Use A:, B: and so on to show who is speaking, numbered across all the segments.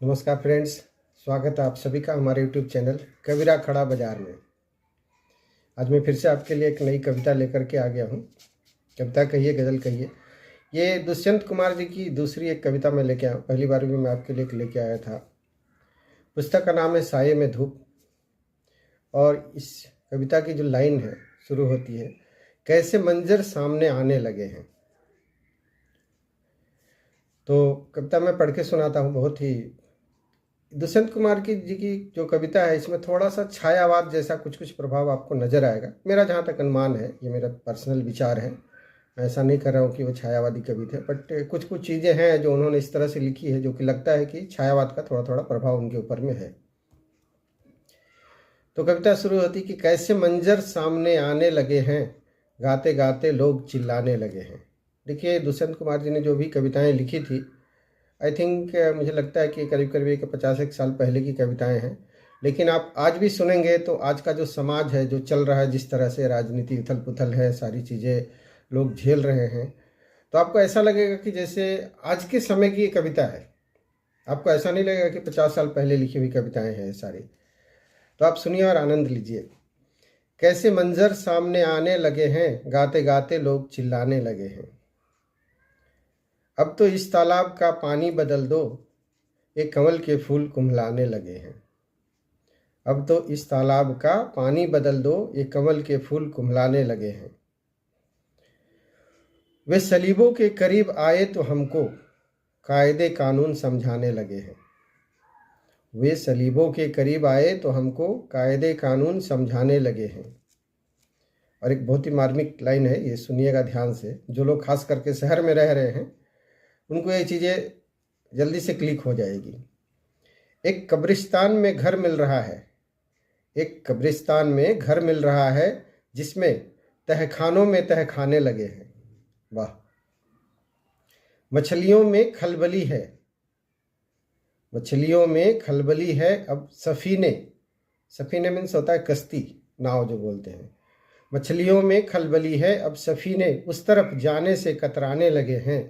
A: नमस्कार फ्रेंड्स, स्वागत है आप सभी का हमारे यूट्यूब चैनल कबीरा खड़ा बाजार में। आज मैं फिर से आपके लिए एक नई कविता लेकर के आ गया हूँ। कविता कहिए, गज़ल कहिए। ये दुष्यंत कुमार जी की दूसरी एक कविता मैं लेके आया। पहली बार भी मैं आपके लिए लेके आया था। पुस्तक का नाम है साये में धूप, और इस कविता की जो लाइन है शुरू होती है, कैसे मंजर सामने आने लगे हैं। तो कविता मैं पढ़ के सुनाता हूँ। बहुत ही दुष्यंत कुमार जी की जो कविता है, इसमें थोड़ा सा छायावाद जैसा कुछ कुछ प्रभाव आपको नज़र आएगा। मेरा जहाँ तक अनुमान है, ये मेरा पर्सनल विचार है, मैं ऐसा नहीं कर रहा हूँ कि वो छायावादी कविता है, बट कुछ कुछ चीज़ें हैं जो उन्होंने इस तरह से लिखी है जो कि लगता है कि छायावाद का थोड़ा थोड़ा प्रभाव उनके ऊपर में है। तो कविता शुरू होती कि कैसे मंजर सामने आने लगे हैं, गाते गाते लोग चिल्लाने लगे हैं। देखिए, दुष्यंत कुमार जी ने जो भी कविताएं लिखी थी, आई थिंक मुझे लगता है कि करीब करीब 50 साल पहले की कविताएं हैं। लेकिन आप आज भी सुनेंगे तो आज का जो समाज है, जो चल रहा है, जिस तरह से राजनीति उथल पुथल है, सारी चीज़ें लोग झेल रहे हैं, तो आपको ऐसा लगेगा कि जैसे आज के समय की ये कविता है। आपको ऐसा नहीं लगेगा कि 50 साल पहले लिखी हुई कविताएं हैं सारी। तो आप सुनिए और आनंद लीजिए। कैसे मंजर सामने आने लगे हैं, गाते गाते लोग चिल्लाने लगे हैं। अब तो इस तालाब का पानी बदल दो, ये कमल के फूल कुम्हलाने लगे हैं। अब तो इस तालाब का पानी बदल दो, ये कमल के फूल कुम्हलाने लगे हैं। वे सलीबों के करीब आए तो हमको कायदे कानून समझाने लगे हैं। वे सलीबों के करीब आए तो हमको कायदे कानून समझाने लगे हैं। और एक बहुत ही मार्मिक लाइन है, ये सुनिएगा ध्यान से। जो लोग खास करके शहर में रह रहे हैं उनको ये चीज़ें जल्दी से क्लिक हो जाएगी। एक कब्रिस्तान में घर मिल रहा है, एक कब्रिस्तान में घर मिल रहा है, जिसमें तहखानों में तहखाने लगे हैं। वाह। मछलियों में खलबली है, मछलियों में खलबली है, अब सफीने, सफीने मीन्स होता है कश्ती, नाव जो बोलते हैं। मछलियों में खलबली है, अब सफीने उस तरफ जाने से कतराने लगे हैं।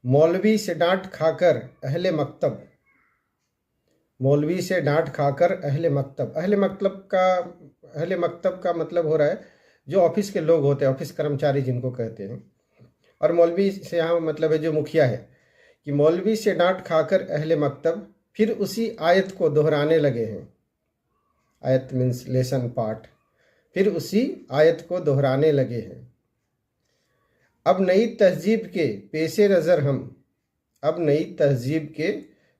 A: मौलवी से डांट खाकर अहले मकतब, मौलवी से डांट खाकर अहले मकतब, अहले मकतब का मतलब हो रहा है जो ऑफिस के लोग होते हैं, ऑफिस कर्मचारी जिनको कहते हैं। और मौलवी से यहाँ मतलब है जो मुखिया है, कि मौलवी से डांट खाकर अहले मकतब फिर उसी आयत को दोहराने लगे हैं। आयत मीन्स लेसन पाठ। फिर उसी आयत को दोहराने लगे हैं। अब नई तहजीब के पेशे नज़र हम, अब नई तहजीब के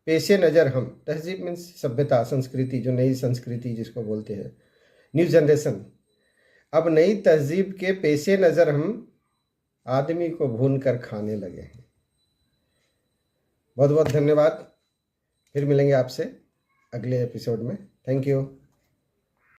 A: पेशे नज़र हम, तहजीब मीन्स सभ्यता, संस्कृति, जो नई संस्कृति जिसको बोलते हैं, न्यू जनरेशन। अब नई तहजीब के पेशे नज़र हम आदमी को भून कर खाने लगे हैं। बहुत बहुत धन्यवाद। फिर मिलेंगे आपसे अगले एपिसोड में। Thank you.